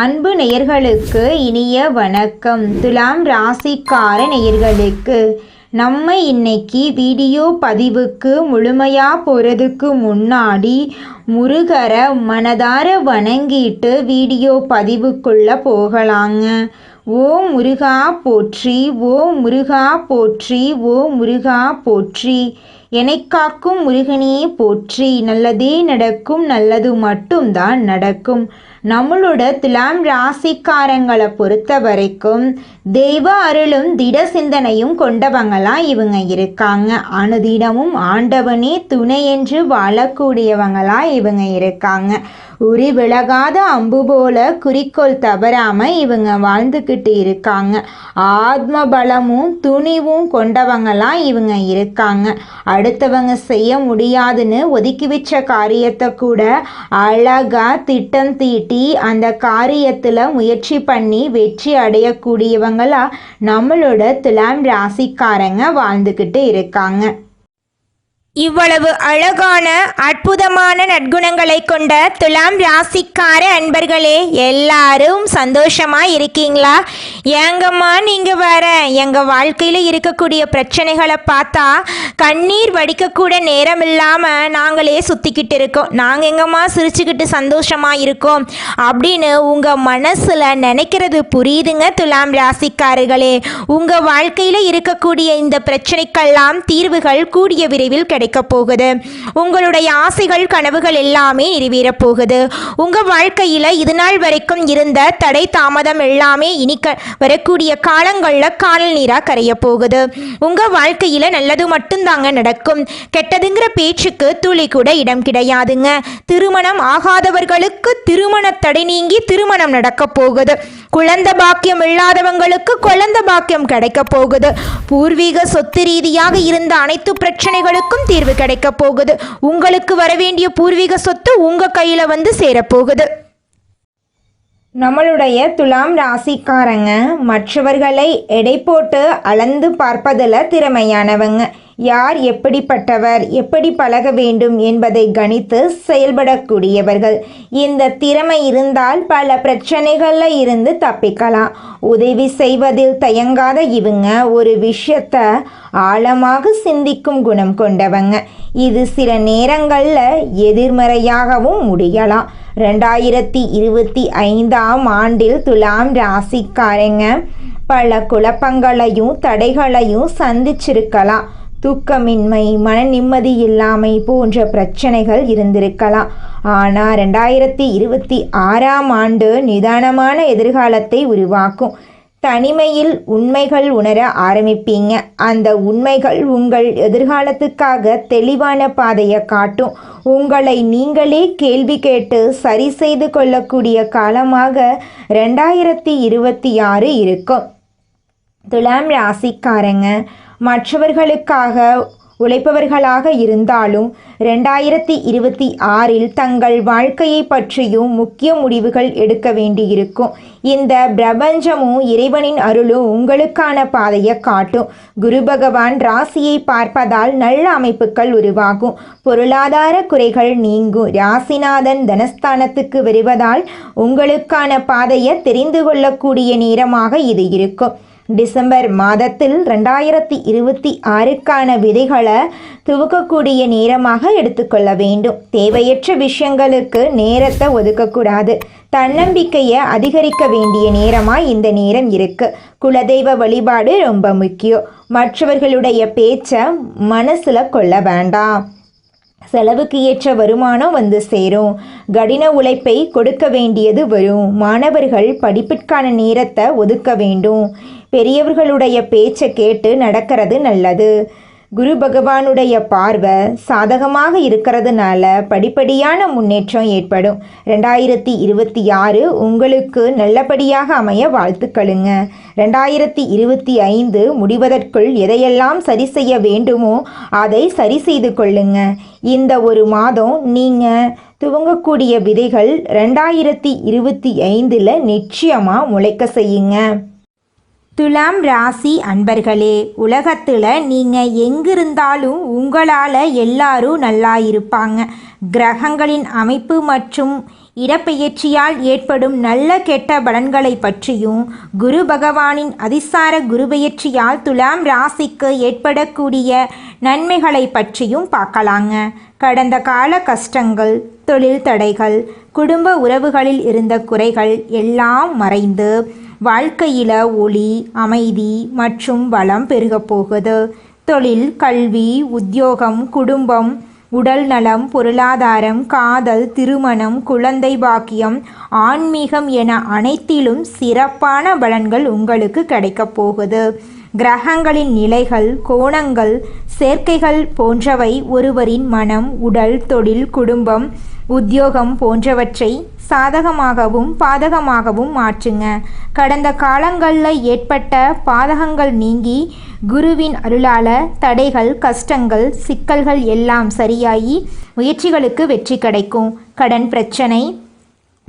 அன்பு நேயர்களுக்கு இனிய வணக்கம். துலாம் ராசிக்கார நேயர்களுக்கு நம்ம இன்னைக்கு வீடியோ பதிவுக்கு முழுமையாக போகிறதுக்கு முன்னாடி முருகரை மனதார வணங்கிட்டு வீடியோ பதிவுக்குள்ளே போகலாங்க. ஓ முருகா போற்றி, ஓ முருகா போற்றி, ஓ முருகா போற்றி. காக்கும் முருகனே போற்றி. நல்லதே நடக்கும், நல்லது மட்டும்தான் நடக்கும். நம்மளோட துலாம் ராசிக்காரங்களை பொறுத்த வரைக்கும் தெய்வ அருளும் திட சிந்தனையும் கொண்டவங்களாம் இவங்க இருக்காங்க. அனுதினமும் ஆண்டவனே துணை என்று வாழக்கூடியவங்களா இவங்க இருக்காங்க. உரி விலகாத அம்பு போல குறிக்கோள் தவறாம இவங்க வாழ்ந்துக்கிட்டு இருக்காங்க. ஆத்ம பலமும் துணிவும் கொண்டவங்களா இவங்க இருக்காங்க. அடுத்தவங்க செய்ய முடியாதுன்னு ஒதுக்கி வச்ச காரியத்தை கூட அழகா திட்டம் தீட்டி அந்த காரியத்தில் முயற்சி பண்ணி வெற்றி அடையக்கூடியவங்களா நம்மளோட துலாம் ராசிக்காரங்க வாழ்ந்துக்கிட்டு இருக்காங்க. இவ்வளவு அழகான அற்புதமான நற்குணங்களை கொண்ட துலாம் ராசிக்கார அன்பர்களே, எல்லாரும் சந்தோஷமா இருக்கீங்களா? ஏங்கம்மா நீங்க வேற எங்க வாழ்க்கையில இருக்கக்கூடிய பிரச்சனைகளை பார்த்தா கண்ணீர் வடிக்கக்கூட நேரம் இல்லாம நாங்களே சுத்திக்கிட்டு இருக்கோம். நாங்க எங்கம்மா சிரிச்சுக்கிட்டு சந்தோஷமா இருக்கோம் அப்படின்னு உங்க மனசுல நினைக்கிறது புரியுதுங்க துலாம் ராசிக்காரர்களே. உங்க வாழ்க்கையில இருக்கக்கூடிய இந்த பிரச்சனைக்கெல்லாம் தீர்வுகள் கூடிய விரைவில் கிடைக்கும் போகுது. உங்களுடைய ஆசைகள் கனவுகள் எல்லாமே நிறைவேற போகுது. உங்க வாழ்க்கையில இது நாள் வரைக்கும் இருந்த தடை தாமதம் எல்லாமே இனி வரக்கூடிய காலங்கள்ல காணல் நீரா கரைய போகுது. உங்க வாழ்க்கையில நல்லது மட்டும்தாங்க நடக்கும். கெட்டதுங்கிற பேச்சுக்கு துளி கூட இடம் கிடையாதுங்க. திருமணம் ஆகாதவர்களுக்கு திருமண தடை நீங்கி திருமணம் நடக்க போகுது. குழந்தை பாக்கியம் இல்லாதவங்களுக்கு குழந்தை பாக்கியம் கிடைக்க போகுது. பூர்வீக சொத்து ரீதியாக இருந்த அனைத்து பிரச்சனைகளுக்கும் தீர்வு கிடைக்க போகுது. உங்களுக்கு வரவேண்டிய பூர்வீக சொத்து உங்க கையில வந்து சேரப்போகுது. நம்மளுடைய துலாம் ராசிக்காரங்க மற்றவர்களை எடை போட்டு அளந்து பார்ப்பதில் திறமையானவங்க. யார் எப்படிப்பட்டவர், எப்படி பழக வேண்டும் என்பதை கணித்து செயல்படக்கூடியவர்கள். இந்த திறமை இருந்தால் பல பிரச்சனைகளில் இருந்து தப்பிக்கலாம். உதவி செய்வதில் தயங்காத இவங்க ஒரு விஷயத்த ஆழமாக சிந்திக்கும் குணம் கொண்டவங்க. இது சில நேரங்களில் எதிர்மறையாகவும் முடியலாம். 2025ஆம் ஆண்டில் துலாம் ராசிக்காரங்க பல குழப்பங்களையும் தடைகளையும் சந்திச்சிருக்கலாம். தூக்கமின்மை, மன நிம்மதி இல்லாமை போன்ற பிரச்சனைகள் இருந்திருக்கலாம். ஆனால் 2026ஆம் ஆண்டு நிதானமான எதிர்காலத்தை உருவாக்கும். தனிமையில் உண்மைகள் உணர ஆரம்பிப்பீங்க. அந்த உண்மைகள் உங்கள் எதிர்காலத்துக்காக தெளிவான பாதையை காட்டும். உங்களை நீங்களே கேள்வி கேட்டு சரி செய்து கொள்ளக்கூடிய காலமாக 2026 இருக்கும். துலாம் ராசிக்காரங்க மற்றவர்களுக்காக உழைப்பவர்களாக இருந்தாலும் 2026இல் தங்கள் வாழ்க்கையை பற்றியும் முக்கிய முடிவுகள் எடுக்க வேண்டியிருக்கும். இந்த பிரபஞ்சமும் இறைவனின் அருளும் உங்களுக்கான பாதையை காட்டும். குரு பகவான் ராசியை பார்ப்பதால் நல்ல அமைப்புகள் உருவாகும். பொருளாதார குறைகள் நீங்கும். ராசிநாதன் தனஸ்தானத்துக்கு வருவதால் உங்களுக்கான பாதையை தெரிந்து கொள்ளக்கூடிய நேரமாக இது இருக்கும். டிசம்பர் மாதத்தில் 2026க்கான விதைகளை துவக்கக்கூடிய நேரமாக எடுத்துக்கொள்ள வேண்டும். தேவையற்ற விஷயங்களுக்கு நேரத்தை ஒதுக்கக்கூடாது. தன்னம்பிக்கையை அதிகரிக்க வேண்டிய நேரமாக இந்த நேரம் இருக்கு. குலதெய்வ வழிபாடு ரொம்ப முக்கியம். மற்றவர்களுடைய பேச்சை மனசில் கொள்ள வேண்டாம். செலவுக்கு ஏற்ற வருமானம் வந்து சேரும். கடின உழைப்பை கொடுக்க வேண்டியது வரும். மாணவர்கள் படிப்பிற்கான நேரத்தை ஒதுக்க வேண்டும். பெரியவர்களுடைய பேச்சை கேட்டு நடக்கிறது நல்லது. குரு பகவானுடைய பார்வை சாதகமாக இருக்கிறதுனால படிப்படியான முன்னேற்றம் ஏற்படும். 2026 உங்களுக்கு நல்லபடியாக அமைய வாழ்த்துக்களுங்க. 2025 முடிவதற்குள் எதையெல்லாம் சரி செய்ய வேண்டுமோ அதை சரி செய்து கொள்ளுங்க. இந்த ஒரு மாதம் நீங்கள் துவங்கக்கூடிய விதைகள் 2025 நிச்சயமாக முளைக்க செய்யுங்க. துலாம் ராசி அன்பர்களே, உலகத்தில் நீங்கள் எங்கிருந்தாலும் உங்களால் எல்லாரும் நல்லா இருப்பாங்க. கிரகங்களின் அமைப்பு மற்றும் இடப்பெயர்ச்சியால் ஏற்படும் நல்ல கெட்ட பலன்களை பற்றியும், குரு பகவானின் அதிசார குருபெயர்ச்சியால் துலாம் ராசிக்கு ஏற்படக்கூடிய நன்மைகளை பற்றியும் பார்க்கலாங்க. கடந்த கால கஷ்டங்கள், தொழில் தடைகள், குடும்ப உறவுகளில் இருந்த குறைகள் எல்லாம் மறைந்து வாழ்க்கையில ஒளி, அமைதி மற்றும் வளம் பெருகப் போகுது. தொழில், கல்வி, உத்தியோகம், குடும்பம், உடல் நலம், பொருளாதாரம், காதல், திருமணம், குழந்தை பாக்கியம், ஆன்மீகம் என அனைத்திலும் சிறப்பான பலன்கள் உங்களுக்கு கிடைக்கப் போகுது. கிரகங்களின் நிலைகள், கோணங்கள், சேர்க்கைகள் போன்றவை ஒருவரின் மனம், உடல், தொழில், குடும்பம், உத்தியோகம் போன்றவற்றை சாதகமாகவும் பாதகமாகவும் மாற்றுங்க. கடந்த காலங்களில் ஏற்பட்ட பாதகங்கள் நீங்கி குருவின் அருளால தடைகள், கஷ்டங்கள், சிக்கல்கள் எல்லாம் சரியாகி முயற்சிகளுக்கு வெற்றி கிடைக்கும். கடன் பிரச்சனை,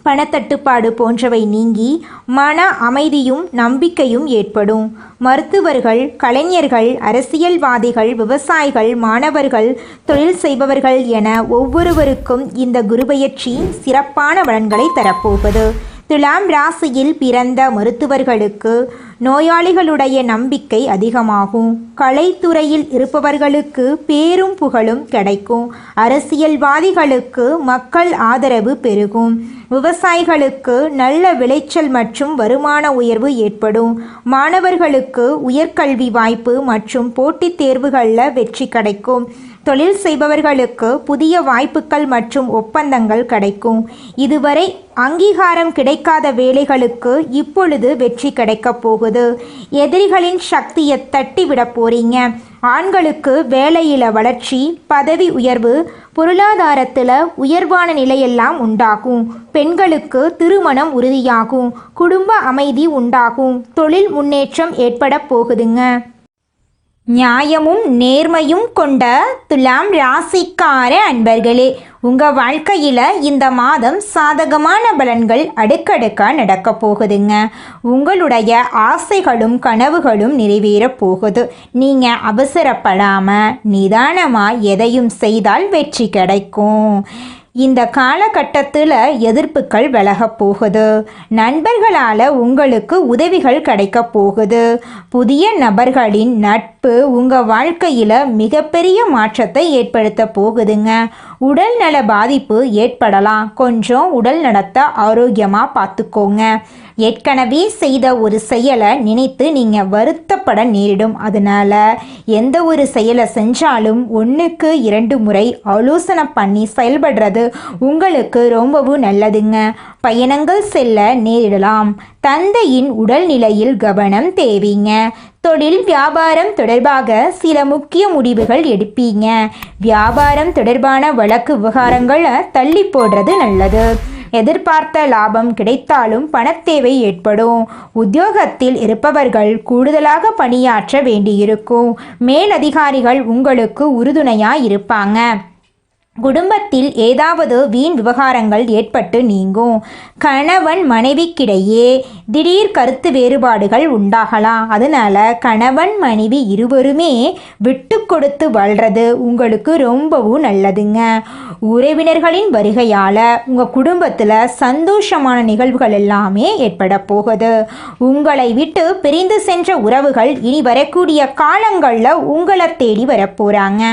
பணத்தட்டுப்பாடு போன்றவை நீங்கி மன அமைதியும் நம்பிக்கையும் ஏற்படும். மருத்துவர்கள், கலைஞர்கள், அரசியல்வாதிகள், விவசாயிகள், மாணவர்கள், தொழில் செய்பவர்கள் என ஒவ்வொருவருக்கும் இந்த குருபெயர்ச்சி சிறப்பான பலன்களை தரப்போகுது. துலாம் ராசியில் பிறந்த மருத்துவர்களுக்கு நோயாளிகளுடைய நம்பிக்கை அதிகமாகும். கலைத்துறையில் இருப்பவர்களுக்கு பேரும் புகழும் கிடைக்கும். அரசியல்வாதிகளுக்கு மக்கள் ஆதரவு பெருகும். விவசாயிகளுக்கு நல்ல விளைச்சல் மற்றும் வருமான உயர்வு ஏற்படும். மாணவர்களுக்கு உயர்கல்வி வாய்ப்பு மற்றும் போட்டித் தேர்வுகளில் வெற்றி கிடைக்கும். தொழில் செய்பவர்களுக்கு புதிய வாய்ப்புகள் மற்றும் ஒப்பந்தங்கள் கிடைக்கும். இதுவரை அங்கீகாரம் கிடைக்காத வேலைகளுக்கு இப்பொழுது வெற்றி கிடைக்கப் போகுது. எதிரிகளின் சக்தியை தட்டிவிட போறீங்க. ஆண்களுக்கு வேலையில வளர்ச்சி, பதவி உயர்வு, பொருளாதாரத்தில் உயர்வான நிலையெல்லாம் உண்டாகும். பெண்களுக்கு திருமணம் உறுதியாகும். குடும்ப அமைதி உண்டாகும். தொழில் முன்னேற்றம் ஏற்பட போகுதுங்க. நியாயமும் நேர்மையும் கொண்ட துலாம் ராசிக்கார அன்பர்களே, உங்கள் வாழ்க்கையில் இந்த மாதம் சாதகமான பலன்கள் அடுக்கடுக்காக நடக்க போகுதுங்க. உங்களுடைய ஆசைகளும் கனவுகளும் நிறைவேற போகுது. நீங்கள் அவசரப்படாமல் நிதானமாக எதையும் செய்தால் வெற்றி கிடைக்கும். இந்த காலகட்டத்தில் எதிர்ப்புகள் விலகப் போகுது. நண்பர்களால் உங்களுக்கு உதவிகள் கிடைக்க போகுது. புதிய நபர்களின் நட்பு உங்கள் வாழ்க்கையில் மிகப்பெரிய மாற்றத்தை ஏற்படுத்த போகுதுங்க. உடல் நல பாதிப்பு ஏற்படலாம். கொஞ்சம் உடல் நலத்தை ஆரோக்கியமாக பார்த்துக்கோங்க. ஏற்கனவே செய்த ஒரு செயலை நினைத்து நீங்கள் வருத்தப்பட நேரிடும். அதனால் எந்த ஒரு செயலை செஞ்சாலும் 1க்கு 2 முறை ஆலோசனை பண்ணி செயல்படுறது உங்களுக்கு ரொம்பவும் நல்லதுங்க. பயணங்கள் செல்ல நேரிடலாம். தந்தையின் உடல்நிலையில் கவனம் தேவைங்க. தொழில் வியாபாரம் தொடர்பாக சில முக்கிய முடிவுகள் எடுப்பீங்க. வியாபாரம் தொடர்பான வழக்கு விவகாரங்களை தள்ளி போடுறது நல்லது. எதிர்பார்த்த லாபம் கிடைத்தாலும் பணத்தேவை ஏற்படும். உத்தியோகத்தில் இருப்பவர்கள் கூடுதலாக பணியாற்ற வேண்டியிருக்கும். மேலதிகாரிகள் உங்களுக்கு உறுதுணையாக இருப்பாங்க. குடும்பத்தில் ஏதாவது வீண் விவகாரங்கள் ஏற்பட்டு நீங்கும். கணவன் மனைவிக்கிடையே திடீர் கருத்து வேறுபாடுகள் உண்டாகலாம். அதனால் கணவன் மனைவி இருவருமே விட்டு கொடுத்து வாழ்கிறது உங்களுக்கு ரொம்பவும் நல்லதுங்க. உறவினர்களின் வருகையால் உங்கள் குடும்பத்தில் சந்தோஷமான நிகழ்வுகள் எல்லாமே ஏற்பட போகுது. உங்களை விட்டு பிரிந்து சென்ற உறவுகள் இனி வரக்கூடிய காலங்களில் உங்களை தேடி வரப்போகிறாங்க.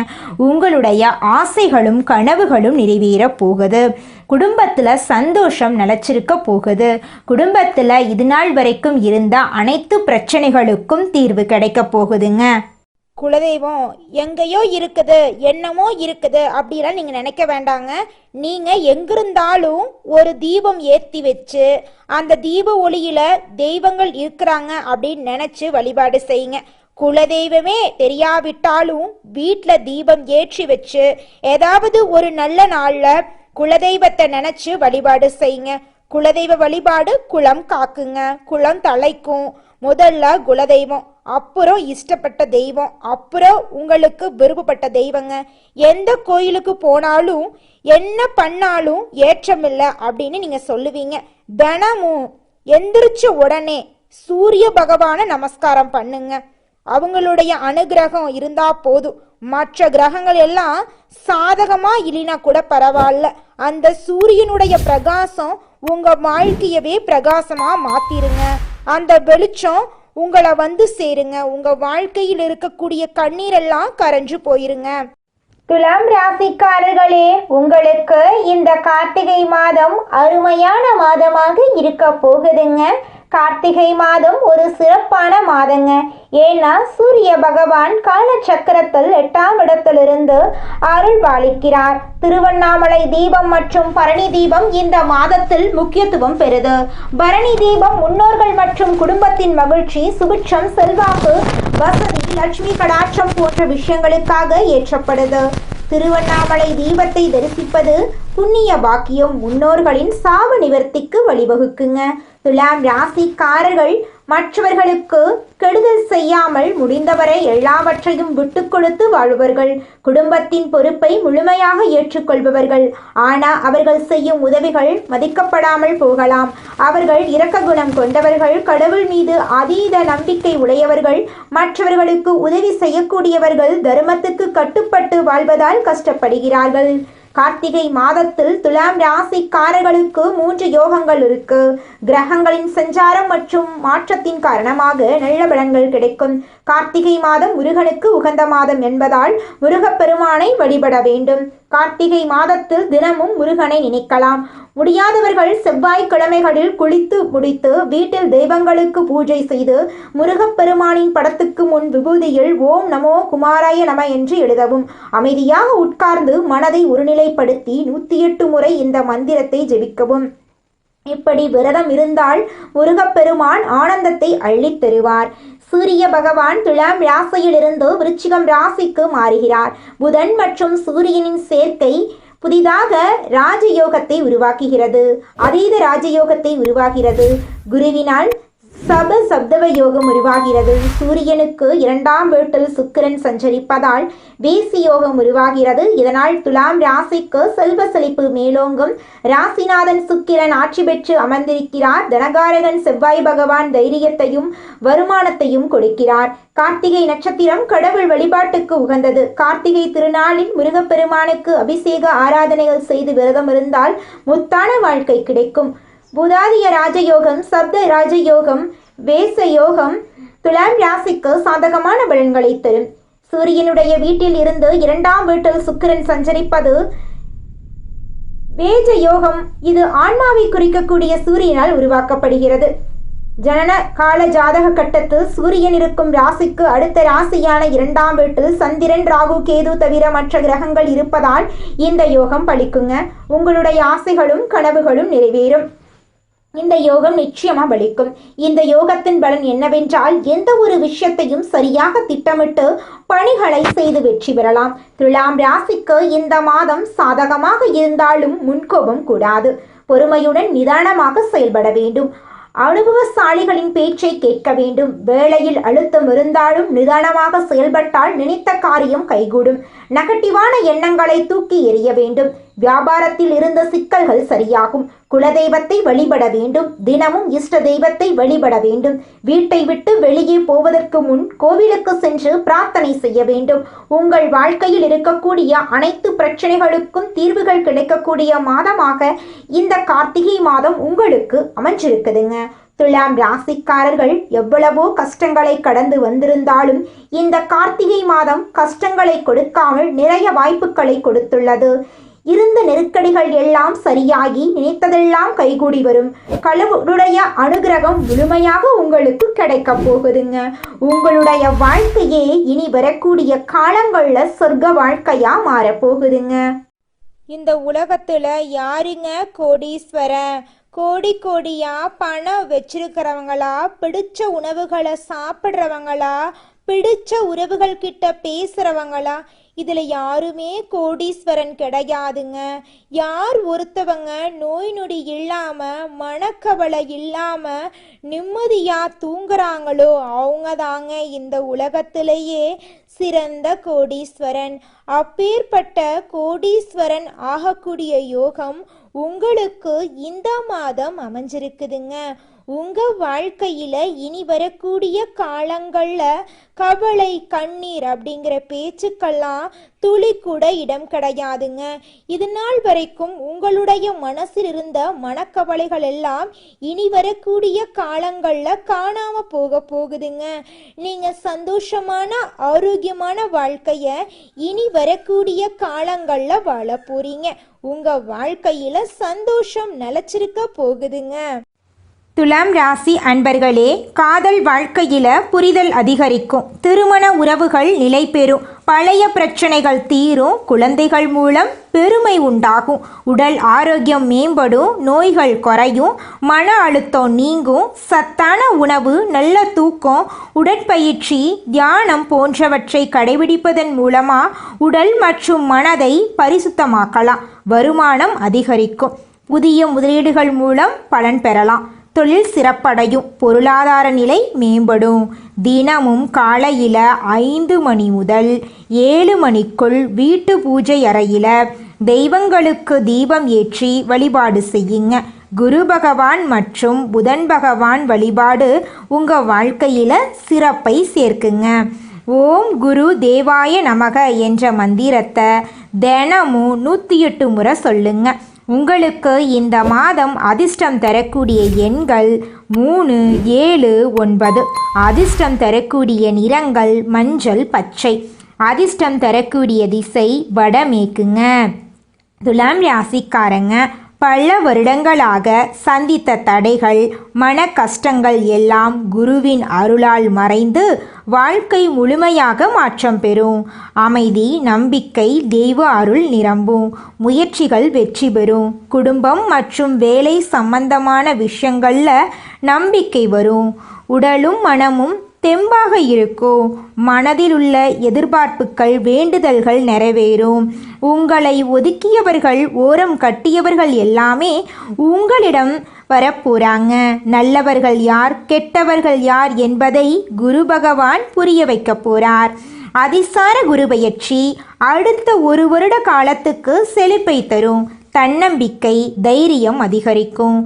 உங்களுடைய ஆசைகளும் கனவுகளும் நிறைவேற போகுது. குடும்பத்தில் சந்தோஷம் நிலச்சிருக்க போகுது. குடும்பத்தில் இது நாள் வரைக்கும் இருந்த அனைத்து பிரச்சனைகளுக்கும் தீர்வு கிடைக்க போகுதுங்க. குலதெய்வம் எங்கேயோ இருக்குது, என்னமோ இருக்குது அப்படிலாம் நீங்கள் நினைக்க வேண்டாங்க. நீங்கள் எங்கிருந்தாலும் ஒரு தீபம் ஏற்றி வச்சு அந்த தீப ஒளியில் தெய்வங்கள் இருக்கிறாங்க அப்படின்னு நினச்சி வழிபாடு செய்யுங்க. குலதெய்வமே தெரியாவிட்டாலும் வீட்டில் தீபம் ஏற்றி வச்சு ஏதாவது ஒரு நல்ல நாளில் குலதெய்வத்தை நினச்சி வழிபாடு செய்யுங்க. குலதெய்வ வழிபாடு குலம் காக்குங்க, குலம் தலைக்கும். முதல்ல குலதெய்வம், அப்புறம் இஷ்டப்பட்ட தெய்வம், அப்புறம் உங்களுக்கு விருப்பப்பட்ட தெய்வங்க. எந்த கோயிலுக்கு போனாலும் என்ன பண்ணாலும் ஏற்றமில்லை அப்படின்னு நீங்கள் சொல்லுவீங்க. தினமும் எந்திரிச்ச உடனே சூரிய பகவானை நமஸ்காரம் பண்ணுங்க. அவங்களுடைய அனுகிரகம் இருந்தா போதும். மற்ற கிரகங்கள் எல்லாம் சாதகமா இல்லைனா கூட பரவாயில்ல, அந்த சூரியனுடைய பிரகாசம் உங்க வாழ்க்கையவே பிரகாசமா மாத்திருங்க. அந்த வெளிச்சம் உங்களை வந்து சேருங்க. உங்க வாழ்க்கையில் இருக்கக்கூடிய கண்ணீரெல்லாம் கரைஞ்சு போயிருங்க. துலாம் ராசிக்காரர்களே, உங்களுக்கு இந்த கார்த்திகை மாதம் அருமையான மாதமாக இருக்க போகுதுங்க. கார்த்திகை மாதம் ஒரு சிறப்பான மாதங்க. ஏன்னா சூரிய பகவான் காலச்சக்கரத்தில் 8ஆம் இடத்திலிருந்து அருள் பாலிக்கிறார். திருவண்ணாமலை தீபம் மற்றும் பரணி தீபம் இந்த மாதத்தில் முக்கியத்துவம் பெறுது. பரணி தீபம் முன்னோர்கள் மற்றும் குடும்பத்தின் மகிழ்ச்சி, சுபிட்சம், செல்வாக்கு, வசதி, லட்சுமி கடாட்சம் போன்ற விஷயங்களுக்காக ஏற்றப்படுது. திருவண்ணாமலை தீபத்தை தரிசிப்பது புண்ணிய பாக்கியம், முன்னோர்களின் சாப நிவர்த்திக்கு வழிவகுக்குங்க. துலாம் ராசிக்காரர்கள் மற்றவர்களுக்கு கெடுதல் செய்யாமல் முடிந்தவரை எல்லாவற்றையும் விட்டு கொடுத்து வாழ்பவர்கள், குடும்பத்தின் பொறுப்பை முழுமையாக ஏற்றுக்கொள்பவர்கள். ஆனால் அவர்கள் செய்யும் உதவிகள் மதிக்கப்படாமல் போகலாம். அவர்கள் இரக்க குணம் கொண்டவர்கள், கடவுள் மீது அதீத நம்பிக்கை உடையவர்கள், மற்றவர்களுக்கு உதவி செய்யக்கூடியவர்கள், தர்மத்துக்கு கட்டுப்பட்டு வாழ்வதால் கஷ்டப்படுகிறார்கள். கார்த்திகை மாதத்தில் துலாம் ராசிக்காரர்களுக்கு 3 யோகங்கள் இருக்கு. கிரகங்களின் சஞ்சாரம் மற்றும் மாற்றத்தின் காரணமாக நல்ல பலன்கள் கிடைக்கும். கார்த்திகை மாதம் முருகனுக்கு உகந்த மாதம் என்பதால் முருகப்பெருமானை வழிபட வேண்டும். கார்த்திகை மாதத்தில் தினமும் முருகனை நினைக்கலாம். முடியாதவர்கள் செவ்வாய்க்கிழமைகளில் குளித்து முடித்து வீட்டில் தெய்வங்களுக்கு பூஜை செய்து முருகப்பெருமானின் படத்துக்கு முன் விபூதியில் ஓம் நமோ குமாராய நம என்று எழுதவும். அமைதியாக உட்கார்ந்து மனதை ஒருநிலைப்படுத்தி 108 முறை இந்த மந்திரத்தை ஜெபிக்கவும். இப்படி விரதம் இருந்தால் முருகப்பெருமான் ஆனந்தத்தை அள்ளித் தருவார். சூரிய பகவான் துலாம் ராசியிலிருந்து விருச்சிகம் ராசிக்கு மாறுகிறார். புதன் மற்றும் சூரியனின் சேர்க்கை புதிதாக ராஜயோகத்தை உருவாக்குகிறது. அதீத ராஜயோகத்தை உருவாகிறது. குருவினால் சப்தவ யோகம் உருவாகிறது. சூரியனுக்கு 2ஆம் வீட்டில் சுக்கிரன் சஞ்சரிப்பதால் வேசி யோகம் உருவாகிறது. இதனால் துலாம் ராசிக்கு செல்வ செழிப்பு மேலோங்கும். ராசிநாதன் சுக்கிரன் ஆட்சி பெற்று அமர்ந்திருக்கிறார். தனகாரகன் செவ்வாய் பகவான் தைரியத்தையும் வருமானத்தையும் கொடுக்கிறார். கார்த்திகை நட்சத்திரம் கடவுள் வழிபாட்டுக்கு உகந்தது. கார்த்திகை திருநாளில் முருகப்பெருமானுக்கு அபிஷேக ஆராதனைகள் செய்து விரதம் இருந்தால் முத்தான வாழ்க்கை கிடைக்கும். புதாதிய ராஜயோகம், சப்த ராஜயோகம், வேச யோகம் துலாம் ராசிக்கு சாதகமான பலன்களை தரும். சூரியனுடைய வீட்டில் இருந்து 2ஆம் வீட்டில் சுக்கிரன் சஞ்சரிப்பது வேஜ யோகம். இது ஆன்மாவை குறிக்கக்கூடிய சூரியனால் உருவாக்கப்படுகிறது. ஜனன கால ஜாதக கட்டத்தில் சூரியன் இருக்கும் ராசிக்கு அடுத்த ராசியான 2ஆம் வீட்டில் சந்திரன், ராகு, கேது தவிர மற்ற கிரகங்கள் இருப்பதால் இந்த யோகம் பலிக்குங்க. உங்களுடைய ஆசைகளும் கனவுகளும் நிறைவேறும். இந்த யோகம் நிச்சயமா பலிக்கும். இந்த யோகத்தின் பலன் என்னவென்றால் எந்த ஒரு விஷயத்தையும் சரியாக திட்டமிட்டு பணிகளை செய்து வெற்றி பெறலாம். துலாம் ராசிக்கு இந்த மாதம் சாதகமாக இருந்தாலும் முன்கோபம் கூடாது. பொறுமையுடன் நிதானமாக செயல்பட வேண்டும். அனுபவசாலிகளின் பேச்சை கேட்க வேண்டும். வேளையில் அழுத்தம் இருந்தாலும் நிதானமாக செயல்பட்டால் நினைத்த காரியம் கைகூடும். நெகட்டிவான எண்ணங்களை தூக்கி எறிய வேண்டும். வியாபாரத்தில் இருந்த சிக்கல்கள் சரியாகும். குலதெய்வத்தை வழிபட வேண்டும். தினமும் இஷ்ட தெய்வத்தை வழிபட வேண்டும். வீட்டை விட்டு வெளியே போவதற்கு முன் கோவிலுக்கு சென்று பிரார்த்தனை செய்ய வேண்டும். உங்கள் வாழ்க்கையில் இருக்கக்கூடிய அனைத்து பிரச்சனைகளுக்கும் தீர்வுகள் கிடைக்கக்கூடிய மாதமாக இந்த கார்த்திகை மாதம் உங்களுக்கு அமைஞ்சிருக்குதுங்க. துலாம் ராசிக்காரர்கள் எவ்வளவோ கஷ்டங்களை கடந்து வந்திருந்தாலும் இந்த கார்த்திகை மாதம் கஷ்டங்களை கொடுக்காமல் நிறைய வாய்ப்புகளை கொடுத்துள்ளது. இருந்த நெருக்கடிகள் எல்லாம் சரியாகி நினைத்ததெல்லாம் கைகூடி வரும். கடவுளுடைய அனுகிரகம் முழுமையாக உங்களுக்கு கிடைக்க போகுதுங்க. உங்களுடைய வாழ்க்கையே இனி வரக்கூடிய காலங்கள்ல சொர்க்க வாழ்க்கையா மாறப்போகுதுங்க. இந்த உலகத்துல யாருங்க கோடீஸ்வரன்? கோடியா பணம் வச்சிருக்கிறவங்களா, பிடிச்ச உணவுகளை சாப்பிட்றவங்களா, பிடிச்ச உறவுகள் கிட்ட பேசுறவங்களா? இதுல யாருமே கோடீஸ்வரன் கிடையாதுங்க. யார் ஒருத்தவங்க நோய் நொடி இல்லாம மனக்கவலை இல்லாம நிம்மதியா தூங்குறாங்களோ அவங்க தாங்க இந்த உலகத்திலேயே சிறந்த கோடீஸ்வரன். அப்பேற்பட்ட கோடீஸ்வரன் ஆகக்கூடிய யோகம் உங்களுக்கு இந்த மாதம் அமைஞ்சிருக்குதுங்க. உங்க வாழ்க்கையில இனி வரக்கூடிய காலங்கள்ல கவலை, கண்ணீர் அப்படிங்கிற பேச்சுக்கெல்லாம் துளி கூட இடம் கிடையாதுங்க. இது நாள் வரைக்கும் உங்களுடைய மனசில் இருந்த மனக்கவலைகள் எல்லாம் இனி வரக்கூடிய காலங்கள்ல காணாம போகுதுங்க. நீங்க சந்தோஷமான ஆரோக்கியமான வாழ்க்கைய இனி வரக்கூடிய காலங்கள்ல வாழ போறீங்க. உங்க வாழ்க்கையில சந்தோஷம் நிலைச்சிருக்க போகுதுங்க. துலாம் ராசி அன்பர்களே, காதல் வாழ்க்கையில புரிதல் அதிகரிக்கும், திருமண உறவுகள் நிலை பெறும், பழைய பிரச்சனைகள் தீரும், குழந்தைகள் மூலம் பெருமை உண்டாகும், உடல் ஆரோக்கியம் மேம்படும், நோய்கள் குறையும், மன அழுத்தம் நீங்கும், சத்தான உணவு, நல்ல தூக்கம், உடற்பயிற்சி, தியானம் போன்றவற்றை கடைபிடிப்பதன் மூலமா உடல் மற்றும் மனதை பரிசுத்தமாக்கலாம். வருமானம் அதிகரிக்கும், புதிய முதலீடுகள் மூலம் பலன் பெறலாம், தொழில் சிறப்படையும், பொருளாதார நிலை மேம்படும். தினமும் காலையில் 5 மணி முதல் 7 மணிக்குள் வீட்டு பூஜை அறையில் தெய்வங்களுக்கு தீபம் ஏற்றி வழிபாடு செய்யுங்க. குரு பகவான் மற்றும் புதன் பகவான் வழிபாடு உங்கள் வாழ்க்கையில் சிறப்பை சேர்க்குங்க. ஓம் குரு தேவாய நமக என்ற மந்திரத்தை தினமும் 108 முறை சொல்லுங்க. உங்களுக்கு இந்த மாதம் அதிர்ஷ்டம் தரக்கூடிய எண்கள் 3, 7, 9. அதிர்ஷ்டம் தரக்கூடிய நிறங்கள் மஞ்சள், பச்சை. அதிர்ஷ்டம் தரக்கூடிய திசை வடமேற்குங்க. துலாம் ராசிக்காரங்க, பல வருடங்களாக சந்தித்த தடைகள், மன கஷ்டங்கள் எல்லாம் குருவின் அருளால் மறைந்து வாழ்க்கை முழுமையாக மாற்றம் பெறும். அமைதி, நம்பிக்கை, தெய்வ அருள் நிரம்பும். முயற்சிகள் வெற்றி பெறும். குடும்பம் மற்றும் வேலை சம்பந்தமான விஷயங்களில் நம்பிக்கை வரும். உடலும் மனமும் தெம்பாக இருக்கும். மனதில் உள்ள எதிர்பார்ப்புகள், வேண்டுதல்கள் நிறைவேறும். உங்களை ஒதுக்கியவர்கள், ஓரம் கட்டியவர்கள் எல்லாமே உங்களிடம் வரப்போறாங்க. நல்லவர்கள் யார், கெட்டவர்கள் யார் என்பதை குரு பகவான் புரிய வைக்க போறார். அதிசார குரு பயிற்சி அடுத்த 1 வருட காலத்துக்கு செழிப்பை தரும். தன்னம்பிக்கை, தைரியம் அதிகரிக்கும்.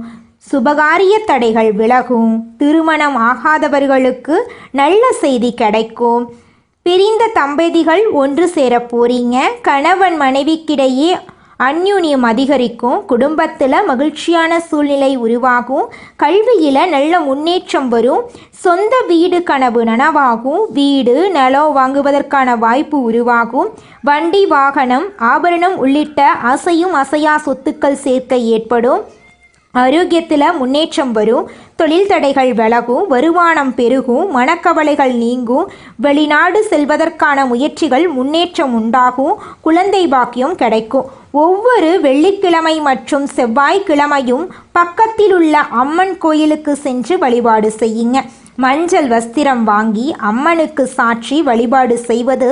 சுபகாரிய தடைகள் விலகும். திருமணம் ஆகாதவர்களுக்கு நல்ல செய்தி கிடைக்கும். பிரிந்த தம்பதிகள் ஒன்று சேர போறீங்க. கணவன் மனைவிக்கிடையே அந்யூன்யம் அதிகரிக்கும். குடும்பத்தில் மகிழ்ச்சியான சூழ்நிலை உருவாகும். கல்வியில் நல்ல முன்னேற்றம் வரும். சொந்த வீடு கனவு நனவாகும். வீடு, நிலம் வாங்குவதற்கான வாய்ப்பு உருவாகும். வண்டி, வாகனம், ஆபரணம் உள்ளிட்ட அசையும் அசையா சொத்துக்கள் சேர்க்கை ஏற்படும். ஆரோக்கியத்தில் முன்னேற்றம் வரும். தொழில் தடைகள் விலகும். வருமானம் பெருகும். மனக்கவலைகள் நீங்கும். வெளிநாடு செல்வதற்கான முயற்சிகள் முன்னேற்றம் உண்டாகும். குழந்தை பாக்கியம் கிடைக்கும். ஒவ்வொரு வெள்ளிக்கிழமை மற்றும் செவ்வாய்க்கிழமையும் பக்கத்தில் உள்ள அம்மன் கோயிலுக்கு சென்று வழிபாடு செய்யுங்க. மஞ்சள் வஸ்திரம் வாங்கி அம்மனுக்கு சாற்றி வழிபாடு செய்வது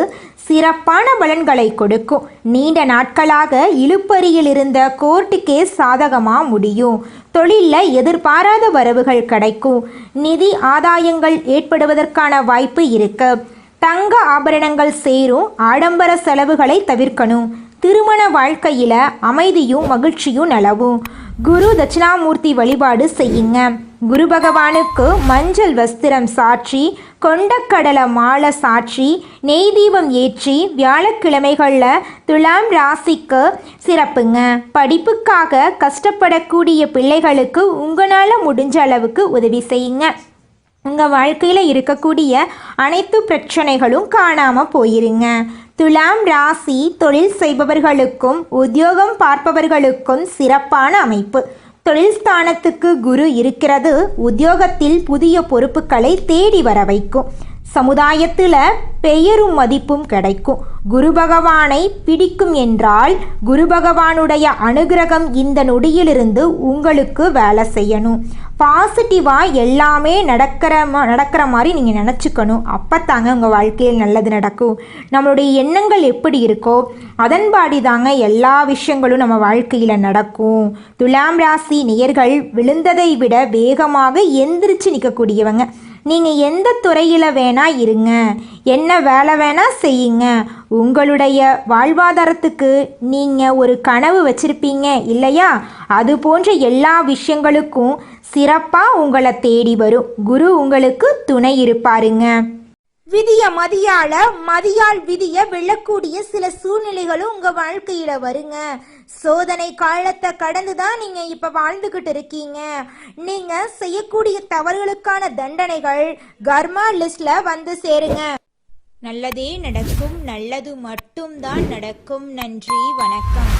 சிறப்பான பலன்களை கொடுக்கும். நீண்ட நாட்களாக இழுப்பறியில் இருந்த கோர்ட்டு கேஸ் சாதகமாக முடியும். தொழிலில் எதிர்பாராத வரவுகள் கிடைக்கும். நிதி ஆதாயங்கள் ஏற்படுவதற்கான வாய்ப்பு இருக்கு. தங்க ஆபரணங்கள் சேரும். ஆடம்பர செலவுகளை தவிர்க்கணும். திருமண வாழ்க்கையில் அமைதியும் மகிழ்ச்சியும் நிலவும். குரு தட்சிணாமூர்த்தி வழிபாடு செய்யுங்க. குரு பகவானுக்கு மஞ்சள் வஸ்திரம் சாற்றி, கொண்டக்கடலை மாலை சாற்றி, நெய் தீபம் ஏற்றி வியாழக்கிழமைகளில் துலாம் ராசிக்கு சிறப்புங்க. படிப்புக்காக கஷ்டப்படக்கூடிய பிள்ளைகளுக்கு உங்களால் முடிஞ்ச அளவுக்கு உதவி செய்யுங்க. உங்கள் வாழ்க்கையில் இருக்கக்கூடிய அனைத்து பிரச்சனைகளும் காணாமல் போயிருங்க. துலாம் ராசி தொழில் செய்பவர்களுக்கும் உத்தியோகம் பார்ப்பவர்களுக்கும் சிறப்பான அமைப்பு. தொழில் ஸ்தானத்துக்கு குரு இருக்கிறது. உத்தியோகத்தில் புதிய பொறுப்புகளை தேடி வர வைக்கும். சமுதாயத்தில் பெயரும் மதிப்பும் கிடைக்கும். குரு பகவானை பிடிக்கும் என்றால் குரு பகவானுடைய அனுகிரகம் இந்த நொடியிலிருந்து உங்களுக்கு வேலை செய்யணும். பாசிட்டிவாக எல்லாமே நடக்கிற மாதிரி நீங்கள் நினச்சிக்கணும். அப்போ தாங்க உங்கள் வாழ்க்கையில் நல்லது நடக்கும். நம்மளுடைய எண்ணங்கள் எப்படி இருக்கோ அதன்பாடி தாங்க எல்லா விஷயங்களும் நம்ம வாழ்க்கையில் நடக்கும். துலாம் ராசி நேயர்கள் விழுந்ததை விட வேகமாக எந்திரிச்சு நிற்கக்கூடியவங்க. நீங்கள் எந்த துறையில் வேணா இருங்க, என்ன வேலை வேணா செய்யுங்க, உங்களுடைய வாழ்வாதாரத்துக்கு நீங்கள் ஒரு கனவு வச்சிருப்பீங்க இல்லையா? அது போன்ற எல்லா விஷயங்களுக்கும் சிறப்பாக உங்களை தேடி வரும். குரு உங்களுக்கு துணை இருப்பாருங்க. விதிய மதியால மதியால் விதிய வெல்லக்கூடிய சில சூழ்நிலைகளும் உங்க வாழ்க்கையில வருங்க. சோதனை காலத்தை கடந்துதான் நீங்க இப்ப வாழ்ந்துகிட்டு இருக்கீங்க. நீங்க செய்யக்கூடிய தவறுகளுக்கான தண்டனைகள் கர்மா லிஸ்ட்ல வந்து சேருங்க. நல்லதே நடக்கும், நல்லது மட்டும்தான் நடக்கும். நன்றி, வணக்கம்.